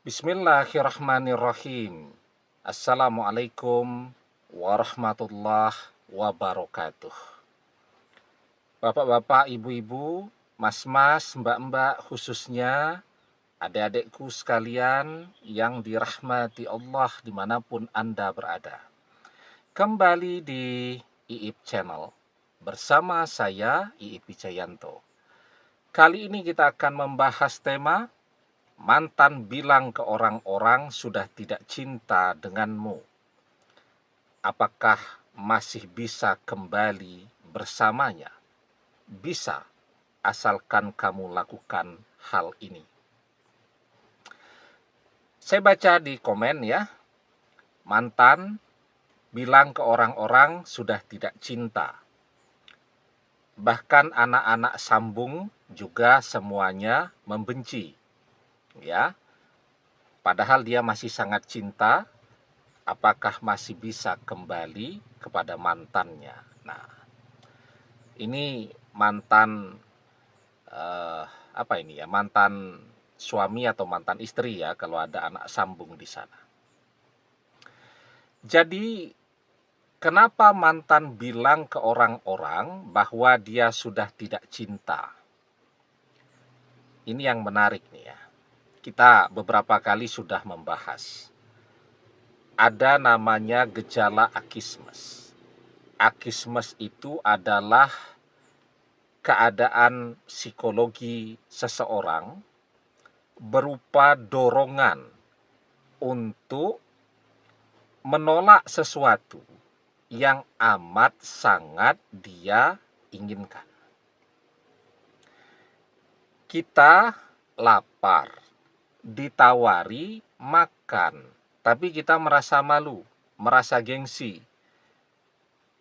Bismillahirrahmanirrahim. Assalamualaikum warahmatullahi wabarakatuh. Bapak-bapak, ibu-ibu, mas-mas, mbak-mbak, khususnya adik-adikku sekalian yang dirahmati Allah dimanapun Anda berada. Kembali di IIP Channel bersama saya, IIP Wijayanto. Kali ini kita akan membahas tema mantan bilang ke orang-orang sudah tidak cinta denganmu. Apakah masih bisa kembali bersamanya? Bisa, asalkan kamu lakukan hal ini. Saya baca di komen ya, mantan bilang ke orang-orang sudah tidak cinta. Bahkan anak-anak sambung juga semuanya membenci. Ya, padahal dia masih sangat cinta, apakah masih bisa kembali kepada mantannya? Nah, ini mantan mantan suami atau mantan istri ya, kalau ada anak sambung di sana. Jadi, kenapa mantan bilang ke orang-orang bahwa dia sudah tidak cinta? Ini yang menarik nih ya. Kita beberapa kali sudah membahas. Ada namanya gejala akismes. Akismes itu adalah keadaan psikologi seseorang berupa dorongan untuk menolak sesuatu yang amat sangat dia inginkan. Kita lapar, ditawari makan, tapi kita merasa malu, merasa gengsi.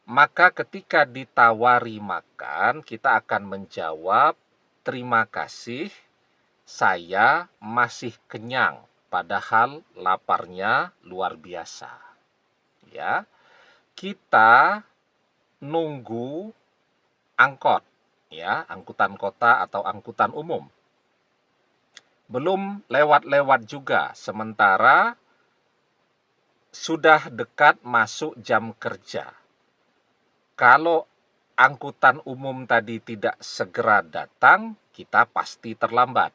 Maka ketika ditawari makan, kita akan menjawab, terima kasih, saya masih kenyang, padahal laparnya luar biasa. Ya, kita nunggu angkot, ya, angkutan kota atau angkutan umum. Belum lewat-lewat juga, sementara sudah dekat masuk jam kerja. Kalau angkutan umum tadi tidak segera datang, kita pasti terlambat.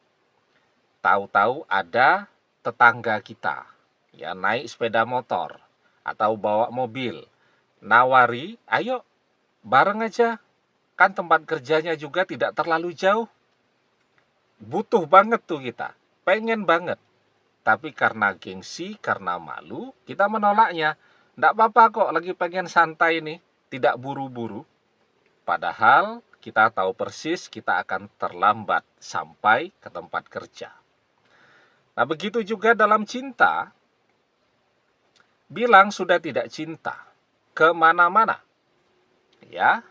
Tahu-tahu ada tetangga kita, ya, naik sepeda motor atau bawa mobil, nawari, ayo bareng aja, kan tempat kerjanya juga tidak terlalu jauh. Butuh banget tuh kita, pengen banget. Tapi karena gengsi, karena malu, kita menolaknya. Nggak apa-apa kok, lagi pengen santai nih, tidak buru-buru. Padahal kita tahu persis kita akan terlambat sampai ke tempat kerja. Nah, begitu juga dalam cinta, bilang sudah tidak cinta kemana-mana. Ya,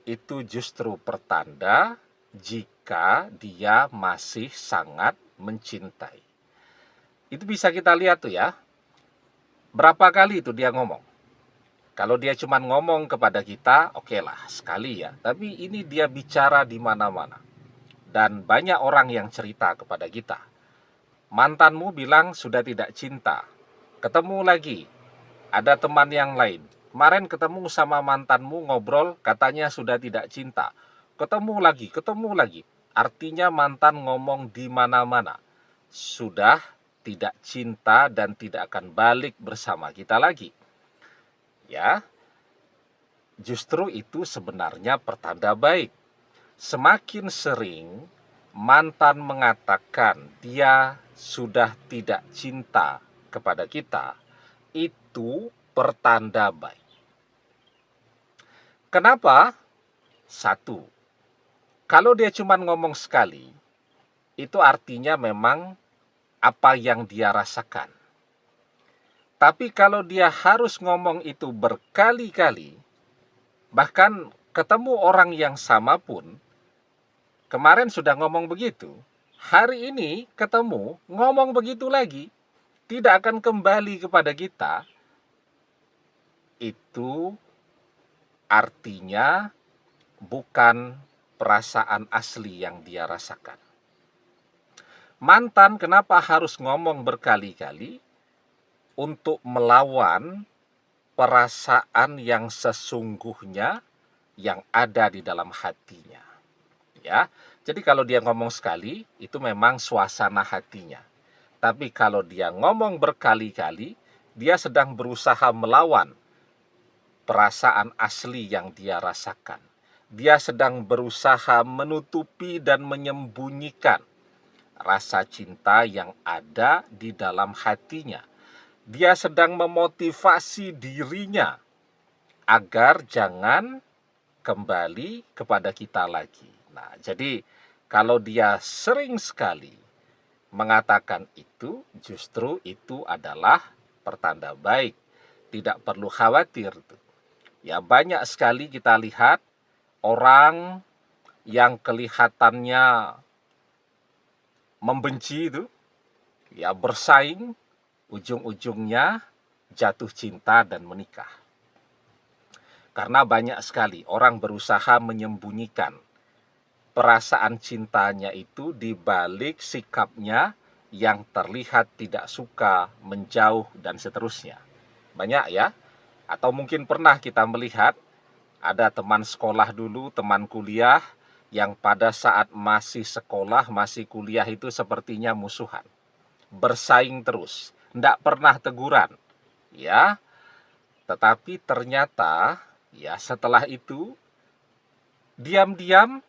itu justru pertanda jika dia masih sangat mencintai. Itu bisa kita lihat tuh ya, berapa kali itu dia ngomong. Kalau dia cuma ngomong kepada kita, oke lah, sekali ya. Tapi ini dia bicara di mana-mana. Dan banyak orang yang cerita kepada kita. Mantanmu bilang sudah tidak cinta. Ketemu lagi, ada teman yang lain. Kemarin ketemu sama mantanmu ngobrol, katanya sudah tidak cinta. Ketemu lagi. Artinya mantan ngomong di mana-mana. Sudah tidak cinta dan tidak akan balik bersama kita lagi. Ya, justru itu sebenarnya pertanda baik. Semakin sering mantan mengatakan dia sudah tidak cinta kepada kita, itu pertanda baik. Kenapa? Satu, kalau dia cuma ngomong sekali, itu artinya memang apa yang dia rasakan. Tapi kalau dia harus ngomong itu berkali-kali, bahkan ketemu orang yang sama pun, kemarin sudah ngomong begitu, hari ini ketemu, ngomong begitu lagi, tidak akan kembali kepada kita, itu artinya bukan perasaan asli yang dia rasakan. Mantan kenapa harus ngomong berkali-kali? Untuk melawan perasaan yang sesungguhnya yang ada di dalam hatinya. Ya, jadi kalau dia ngomong sekali, itu memang suasana hatinya. Tapi kalau dia ngomong berkali-kali, dia sedang berusaha melawan perasaan asli yang dia rasakan. Dia sedang berusaha menutupi dan menyembunyikan rasa cinta yang ada di dalam hatinya. Dia sedang memotivasi dirinya agar jangan kembali kepada kita lagi. Nah, jadi kalau dia sering sekali mengatakan itu, justru itu adalah pertanda baik. Tidak perlu khawatir. Ya, banyak sekali kita lihat orang yang kelihatannya membenci itu, ya bersaing, ujung-ujungnya jatuh cinta dan menikah. Karena banyak sekali orang berusaha menyembunyikan perasaan cintanya itu di balik sikapnya yang terlihat tidak suka, menjauh, dan seterusnya. Banyak ya, atau mungkin pernah kita melihat ada teman sekolah dulu, teman kuliah, yang pada saat masih sekolah, masih kuliah itu sepertinya musuhan. Bersaing terus, tidak pernah teguran. Ya, tetapi ternyata ya setelah itu diam-diam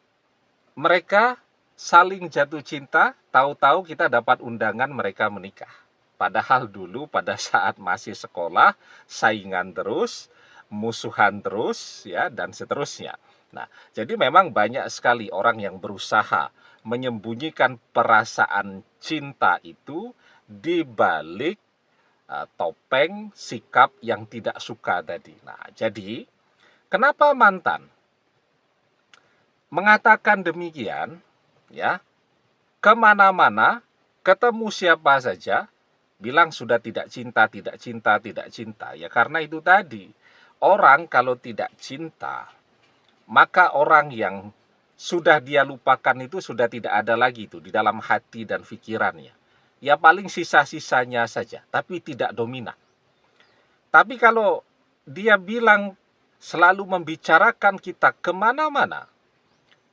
mereka saling jatuh cinta, tahu-tahu kita dapat undangan mereka menikah. Padahal dulu pada saat masih sekolah, saingan terus, musuhan terus, ya, dan seterusnya. Nah, jadi memang banyak sekali orang yang berusaha menyembunyikan perasaan cinta itu di balik topeng sikap yang tidak suka tadi. Nah, jadi kenapa mantan mengatakan demikian? Ya, kemana-mana, ketemu siapa saja, bilang sudah tidak cinta, tidak cinta, tidak cinta. Ya karena itu tadi, orang kalau tidak cinta, maka orang yang sudah dia lupakan itu sudah tidak ada lagi itu di dalam hati dan pikirannya. Ya paling sisa-sisanya saja, tapi tidak dominan. Tapi kalau dia bilang selalu membicarakan kita kemana-mana,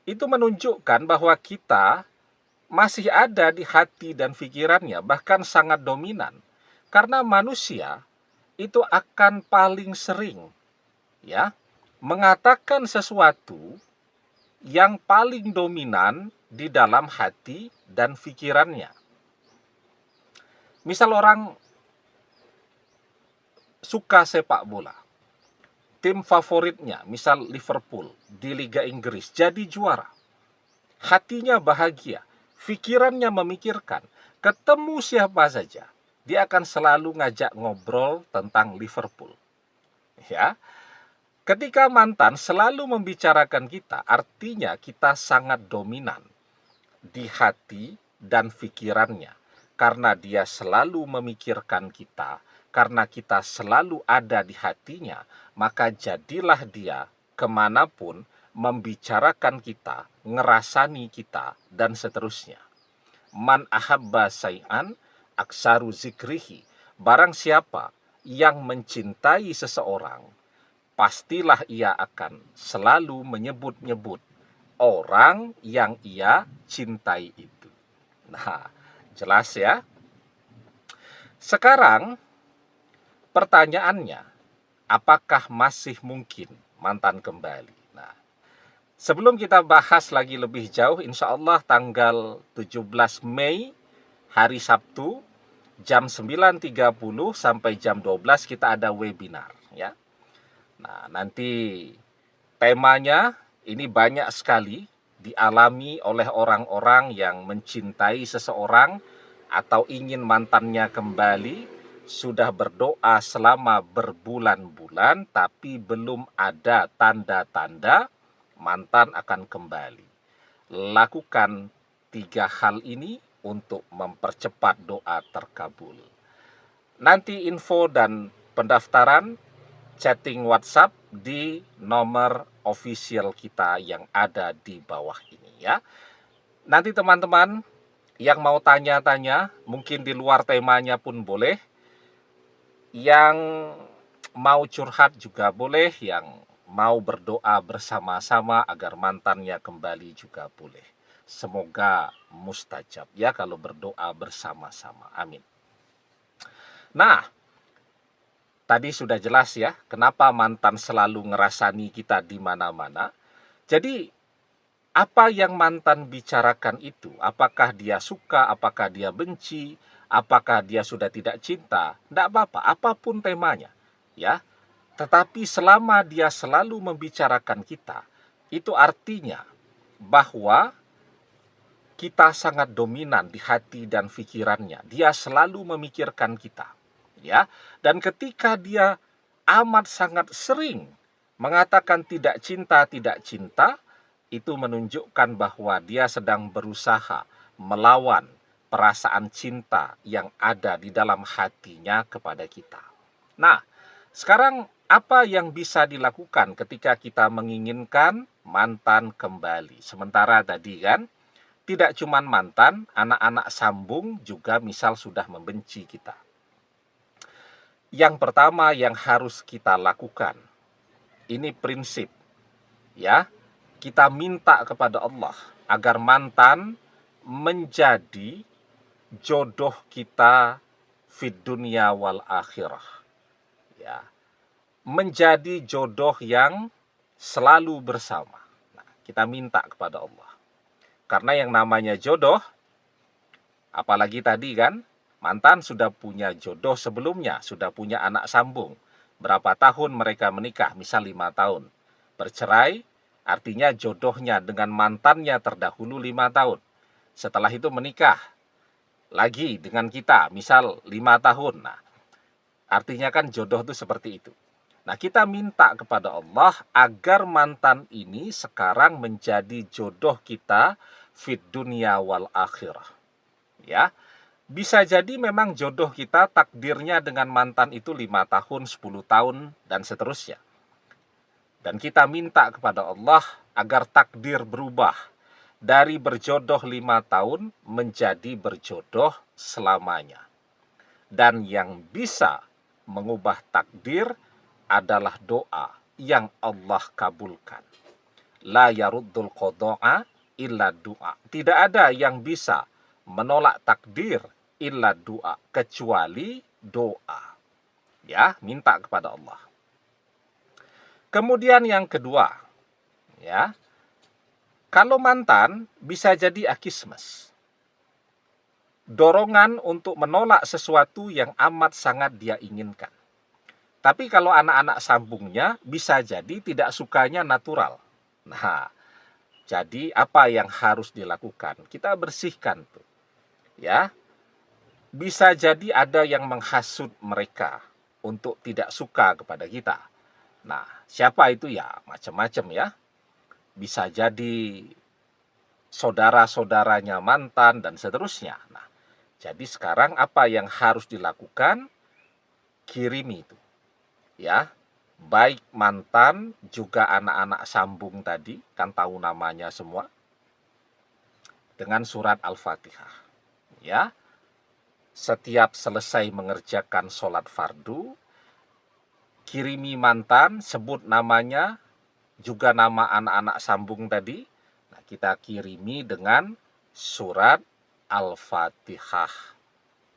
itu menunjukkan bahwa kita masih ada di hati dan pikirannya, bahkan sangat dominan. Karena manusia itu akan paling sering ya mengatakan sesuatu yang paling dominan di dalam hati dan pikirannya. Misal orang suka sepak bola, tim favoritnya, misal Liverpool di Liga Inggris, jadi juara. Hatinya bahagia, pikirannya memikirkan, ketemu siapa saja, dia akan selalu ngajak ngobrol tentang Liverpool. Ya, ketika mantan selalu membicarakan kita, artinya kita sangat dominan di hati dan pikirannya. Karena dia selalu memikirkan kita, karena kita selalu ada di hatinya, maka jadilah dia kemanapun membicarakan kita, ngerasani kita, dan seterusnya. Man ahabba say'an aksaru zikrihi. Barang siapa yang mencintai seseorang, pastilah ia akan selalu menyebut-nyebut orang yang ia cintai itu. Nah, jelas ya. Sekarang pertanyaannya, apakah masih mungkin mantan kembali? Nah, sebelum kita bahas lagi lebih jauh, insya Allah tanggal 17 Mei, hari Sabtu, jam 9.30 sampai jam 12 kita ada webinar. Ya. Nah, nanti temanya ini banyak sekali dialami oleh orang-orang yang mencintai seseorang atau ingin mantannya kembali, sudah berdoa selama berbulan-bulan tapi belum ada tanda-tanda mantan akan kembali. Lakukan 3 hal ini untuk mempercepat doa terkabul. Nanti info dan pendaftaran chatting WhatsApp di nomor official kita yang ada di bawah ini ya. Nanti teman-teman Yang mau tanya-tanya, mungkin di luar temanya pun boleh. Yang mau curhat juga boleh, yang mau berdoa bersama-sama agar mantannya kembali juga boleh. Semoga mustajab ya kalau berdoa bersama-sama. Amin. Nah, tadi sudah jelas ya, kenapa mantan selalu ngerasani kita di mana-mana. Jadi, apa yang mantan bicarakan itu, apakah dia suka, apakah dia benci, apakah dia sudah tidak cinta, tidak apa-apa, apapun temanya, ya. Tetapi selama dia selalu membicarakan kita, itu artinya bahwa kita sangat dominan di hati dan pikirannya. Dia selalu memikirkan kita, ya. Dan ketika dia amat sangat sering mengatakan tidak cinta, itu menunjukkan bahwa dia sedang berusaha melawan perasaan cinta yang ada di dalam hatinya kepada kita. Nah, sekarang apa yang bisa dilakukan ketika kita menginginkan mantan kembali? Sementara tadi kan, tidak cuma mantan, anak-anak sambung juga misal sudah membenci kita. Yang pertama yang harus kita lakukan, ini prinsip, ya. Kita minta kepada Allah agar mantan menjadi jodoh kita fid dunya wal akhirah. Ya. Menjadi jodoh yang selalu bersama. Nah, kita minta kepada Allah. Karena yang namanya jodoh, apalagi tadi kan, mantan sudah punya jodoh sebelumnya, sudah punya anak sambung. Berapa tahun mereka menikah, misal 5 tahun. Bercerai, artinya jodohnya dengan mantannya terdahulu 5 tahun. Setelah itu menikah, lagi dengan kita, misal 5 tahun. Nah, artinya kan jodoh itu seperti itu. Nah, kita minta kepada Allah agar mantan ini sekarang menjadi jodoh kita fid dunya wal akhirah. Ya, bisa jadi memang jodoh kita takdirnya dengan mantan itu 5 tahun, 10 tahun, dan seterusnya. Dan kita minta kepada Allah agar takdir berubah dari berjodoh 5 tahun menjadi berjodoh selamanya. Dan yang bisa mengubah takdir adalah doa yang Allah kabulkan. La yaruddul qada'a illa doa. Tidak ada yang bisa menolak takdir illa doa, kecuali doa. Ya, minta kepada Allah. Kemudian yang kedua, ya, kalau mantan bisa jadi akismes. Dorongan untuk menolak sesuatu yang amat sangat dia inginkan. Tapi kalau anak-anak sambungnya bisa jadi tidak sukanya natural. Nah, jadi apa yang harus dilakukan? Kita bersihkan tuh. Ya. Bisa jadi ada yang menghasut mereka untuk tidak suka kepada kita. Nah, siapa itu ya? Macam-macam ya. Bisa jadi saudara-saudaranya mantan dan seterusnya. Nah, jadi sekarang apa yang harus dilakukan? Kirimi itu. Ya, baik mantan juga anak-anak sambung tadi, kan tahu namanya semua, dengan surat Al-Fatihah. Ya, setiap selesai mengerjakan sholat fardu, kirimi mantan, sebut namanya, juga nama anak-anak sambung tadi. Nah, kita kirimi dengan surat Al-Fatihah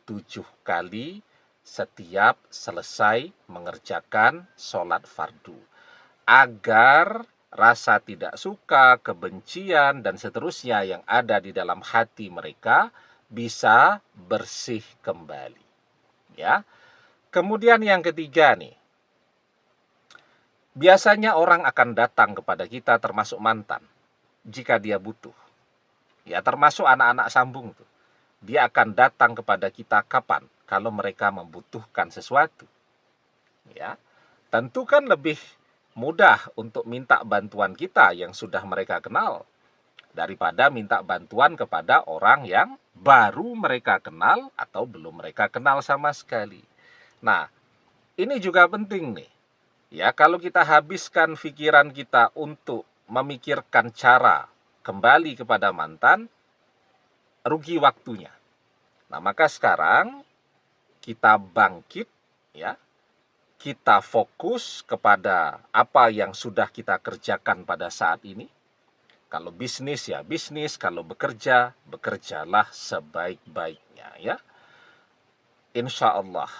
7 kali setiap selesai mengerjakan sholat fardu, agar rasa tidak suka, kebencian, dan seterusnya yang ada di dalam hati mereka bisa bersih kembali. Ya. Kemudian yang ketiga nih, biasanya orang akan datang kepada kita termasuk mantan jika dia butuh. Ya, termasuk anak-anak sambung tuh. Dia akan datang kepada kita kapan? Kalau mereka membutuhkan sesuatu. Ya, tentu kan lebih mudah untuk minta bantuan kita yang sudah mereka kenal daripada minta bantuan kepada orang yang baru mereka kenal atau belum mereka kenal sama sekali. Nah, ini juga penting nih. Ya, kalau kita habiskan pikiran kita untuk memikirkan cara kembali kepada mantan, rugi waktunya. Nah, maka sekarang kita bangkit, ya. Kita fokus kepada apa yang sudah kita kerjakan pada saat ini. Kalau bisnis ya bisnis, kalau bekerja, bekerjalah sebaik-baiknya, ya. Insya Allah.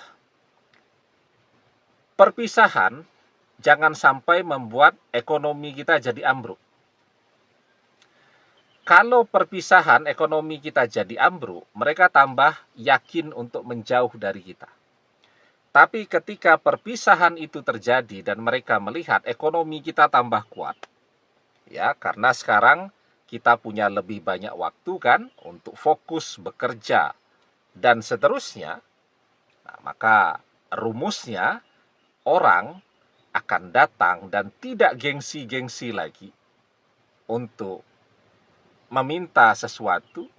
Perpisahan jangan sampai membuat ekonomi kita jadi ambruk. Kalau perpisahan ekonomi kita jadi ambruk, mereka tambah yakin untuk menjauh dari kita. Tapi ketika perpisahan itu terjadi dan mereka melihat ekonomi kita tambah kuat, ya, karena sekarang kita punya lebih banyak waktu kan untuk fokus bekerja dan seterusnya, nah, maka rumusnya orang akan datang dan tidak gengsi-gengsi lagi untuk meminta sesuatu,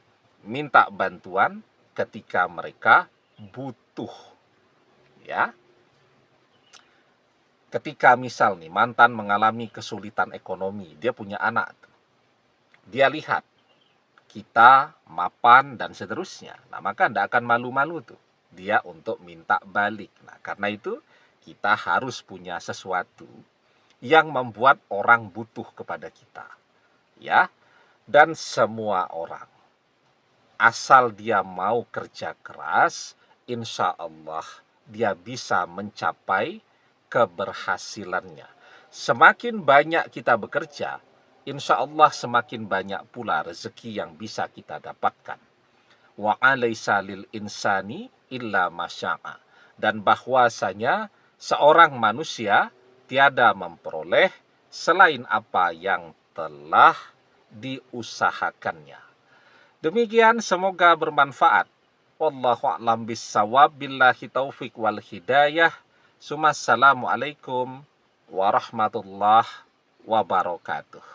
minta bantuan ketika mereka butuh, ya. Ketika misal nih mantan mengalami kesulitan ekonomi, dia punya anak, dia lihat kita mapan dan seterusnya, nah maka tidak akan malu-malu tuh dia untuk minta balik. Nah, karena itu kita harus punya sesuatu yang membuat orang butuh kepada kita, ya. Dan semua orang, asal dia mau kerja keras, insya Allah dia bisa mencapai keberhasilannya. Semakin banyak kita bekerja, insya Allah semakin banyak pula rezeki yang bisa kita dapatkan. Wa alaysa lil insani illa masya'a. Dan bahwasanya seorang manusia tiada memperoleh selain apa yang telah diusahakannya. Demikian, semoga bermanfaat. Wallahu a'lam bissawab, billahi taufik wal hidayah. Assalamualaikum warahmatullahi wabarakatuh.